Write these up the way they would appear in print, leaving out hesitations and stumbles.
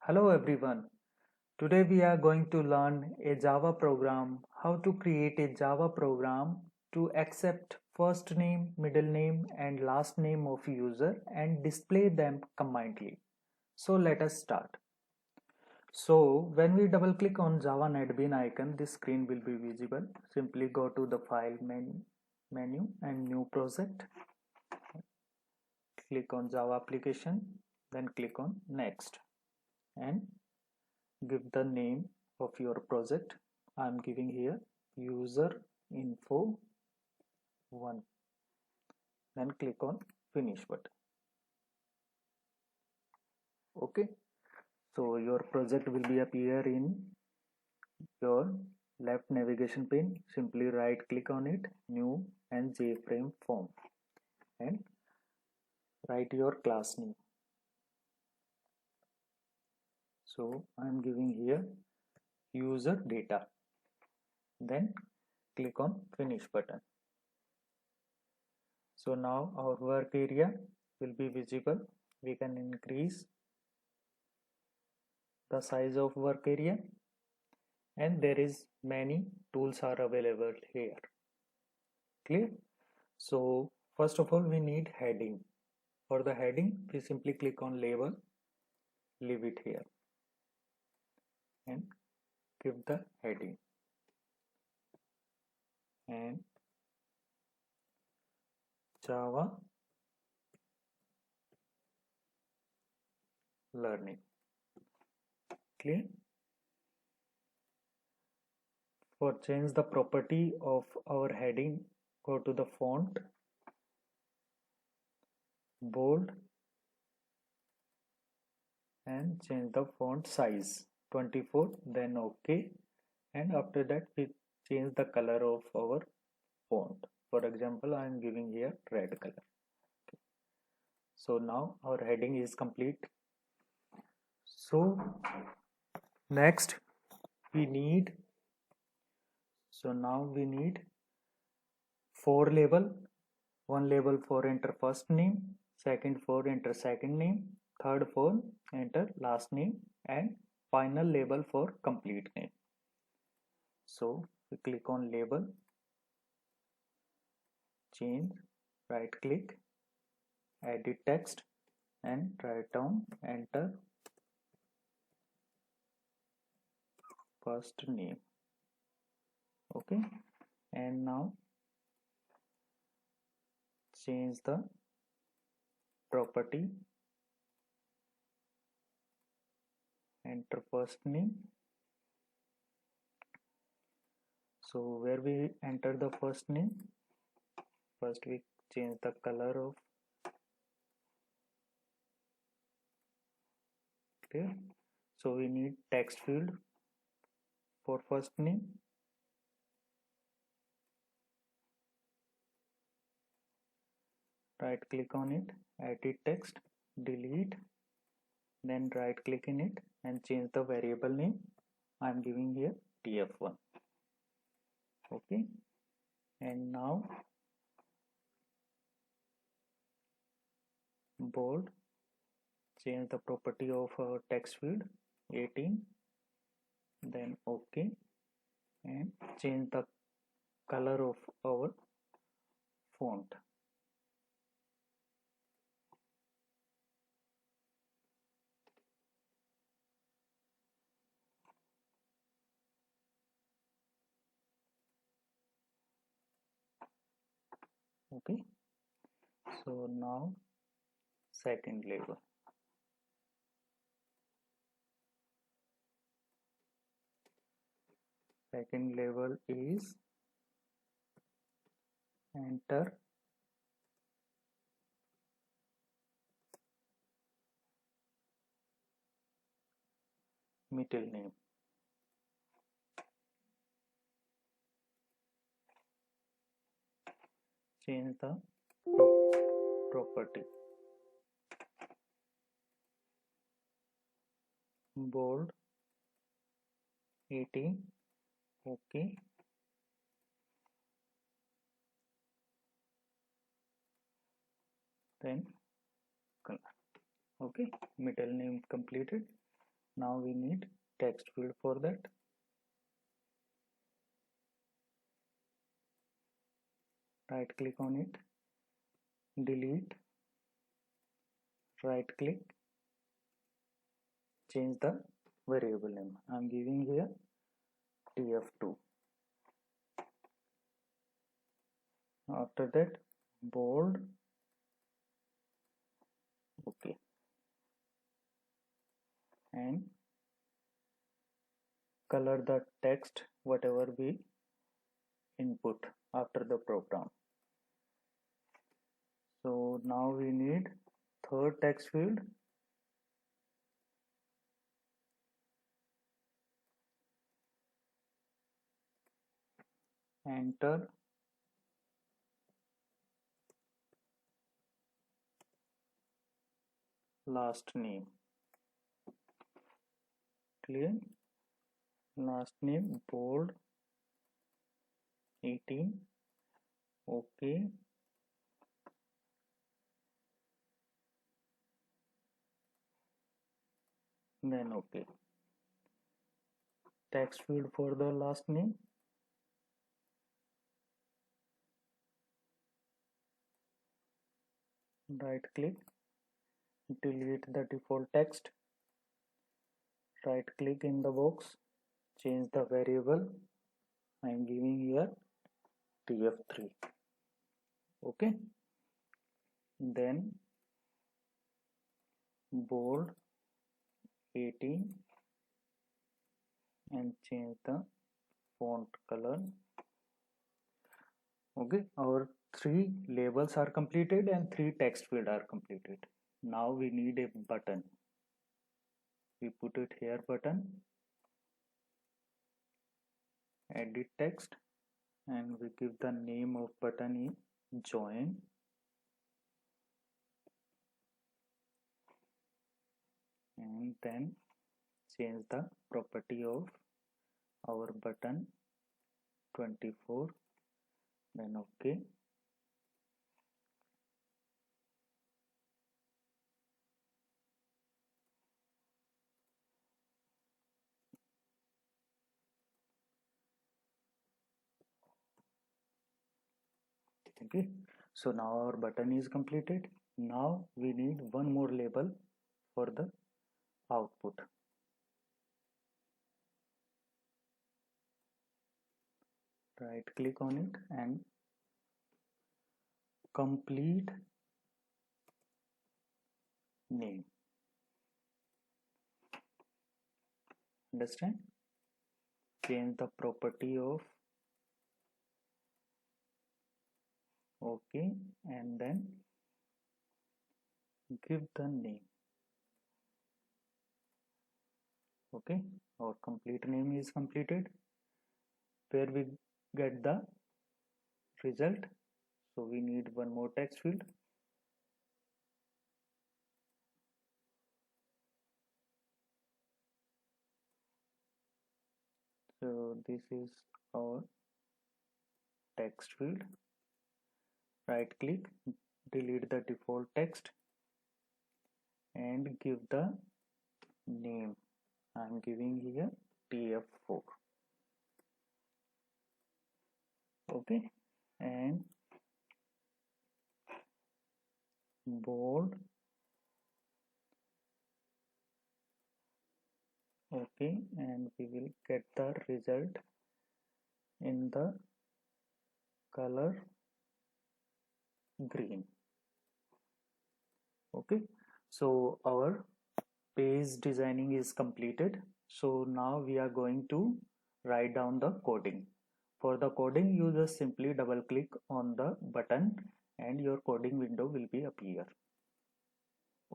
Hello everyone. Today we are going to learn a Java program, how to create a Java program to accept first name, middle name and last name of user and display them combinedly. So let us start. So when we double click on Java NetBeans icon, this screen will be visible. Simply go to the file menu and new project. Click on Java application, then click on next and give the name of your project. I'm giving here user info 1, then click on finish button. Okay, so your project will be appear in your left navigation pane. Simply right click on it, new and JFrame form, and write your class name. So I'm giving here user data, then click on finish button. So now our work area will be visible. We can increase the size of work area, and there is many tools are available here. Clear? So first of all we need heading. For the heading we simply click on label, leave it here and give the heading and Java learning. Clear? For change the property of our heading, go to the font, bold, and change the font size 24, then OK, and after that we change the color of our font. For example, I am giving here red color. So now our heading is complete. So next we need, so now we need 4 label. One label for enter first name, second for enter second name, third for enter last name, and final label for complete name. So we click on label, change, right click, edit text, and write down enter first name. Okay, and now change the property, enter first name. So where we enter the first name, first we change the color of, clear? So we need text field for first name. Right click on it, edit text, delete, then right click in it and change the variable name. I'm giving here tf1. Okay, and now bold, change the property of our text field 18, then OK, and change the color of our font. Okay, so now second label. Second label is enter middle name. Change the property, bold 18, OK, then color. Okay, middle name completed. Now we need text field for that. Right click on it, delete, right click, change the variable name. I'm giving here tf2. After that, bold, okay, and color the text whatever we input after the program. So now we need third text field. Enter last name. Clear? Last name bold, 18, okay, then okay. Text field for the last name, right click, delete the default text, right click in the box, change the variable. I am giving here tf3, okay, then bold, 18, and change the font color. Okay, our 3 labels are completed and 3 text field are completed. Now we need a button. We put it here, button, edit text, and we give the name of button is join, and then change the property of our button 24, then okay. Okay, so now our button is completed. Now we need one more label for the output. Right click on it and complete name. Understand? Change the property of okay, and then give the name. Okay, our complete name is completed. Where we get the result, so we need one more text field. So this is our text field. Right click, delete the default text, and give the name. I'm giving here tf4. Okay, and bold, okay, and we will get the result in the color green. Okay, so our page designing is completed. So now we are going to write down the coding. For the coding, you just simply double click on the button and your coding window will be appear.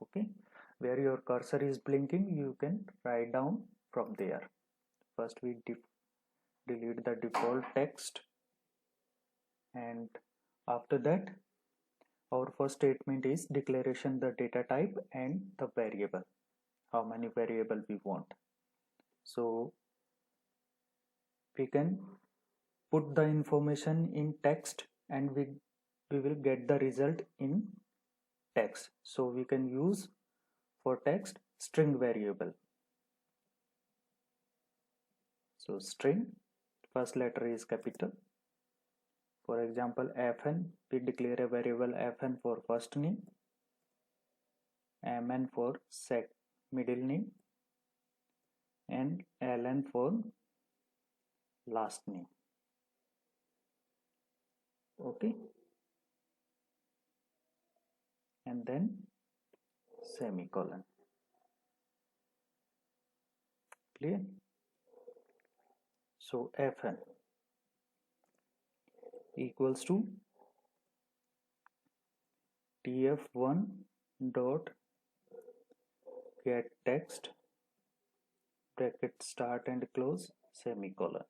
Okay, where your cursor is blinking, you can write down from there. First we delete the default text, and after that our first statement is declaration the data type and the variable, how many variable we want. So we can put the information in text and we will get the result in text. So we can use for text string variable. So string, first letter is capital. For example, fn, we declare a variable fn for first name, mn for middle name, and ln for last name. Okay, and then semicolon. Clear? So fn equals to tf1 dot get text bracket start and close semicolon.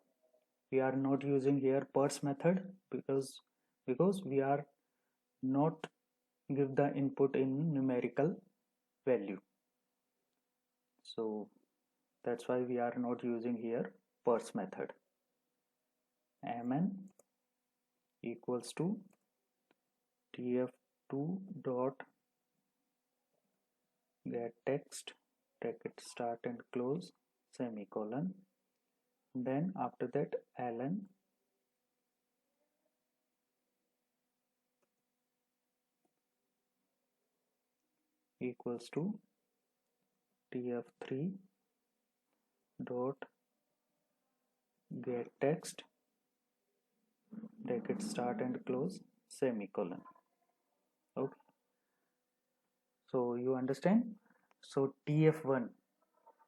We are not using here parse method because we are not give the input in numerical value, so that's why we are not using here parse method. Mn equals to tf2 dot get text bracket start and close semicolon, then after that ln equals to tf3 dot get text bracket start and close semicolon. Okay, so you understand? So tf1,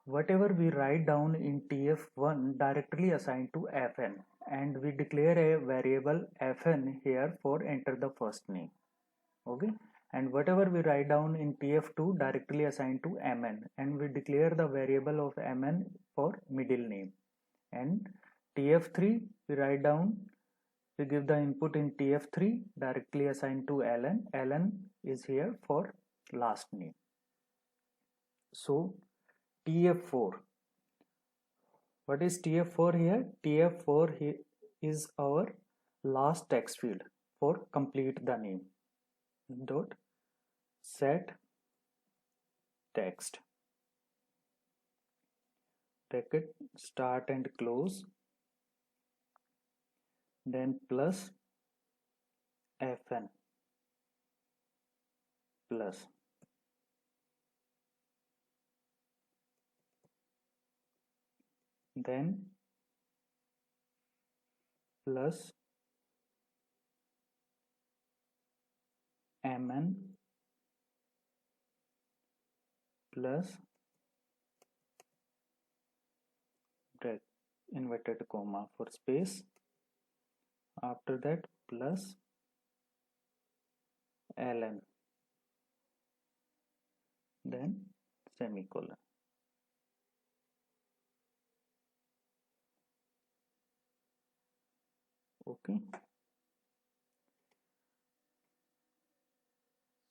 whatever we write down in tf1 directly assigned to fn, and we declare a variable fn here for enter the first name. Okay, and whatever we write down in tf2 directly assigned to mn, and we declare the variable of mn for middle name. And tf3 we write down, we give the input in tf3 directly assigned to ln is here for last name. So tf4, what is tf4 here? Tf4 here is our last text field for complete the name dot set text bracket start and close, then plus fn plus then plus mn plus inverted comma for space, after that plus ln, then semicolon. Okay,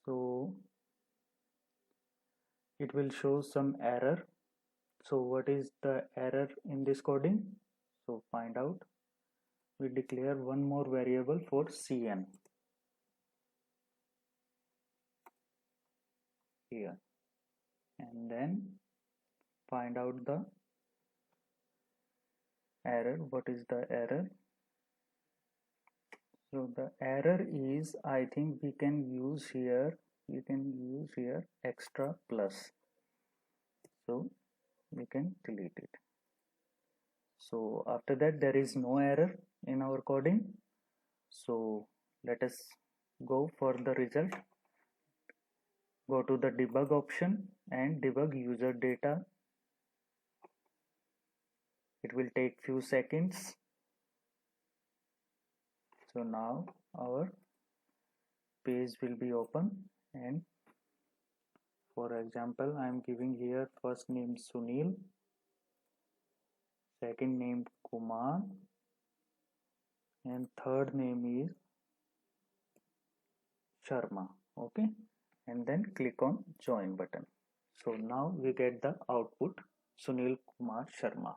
so it will show some error. So what is the error in this coding? So find out. We declare one more variable for cn here, and then find out the error. What is the error? So the error is, I think we can use here extra plus, so we can delete it. So after that there is no error in our coding. So let us go for the result. Go to the debug option and debug user data. It will take few seconds. So now our page will be open, and for example I am giving here first name Sunil, second name Kumar, and third name is Sharma. Okay, and then click on join button. So now we get the output Sunil Kumar Sharma.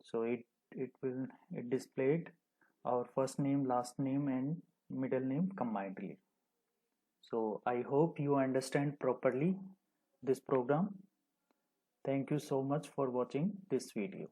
So it displayed our first name, last name, and middle name combinedly. So I hope you understand properly this program. Thank you so much for watching this video.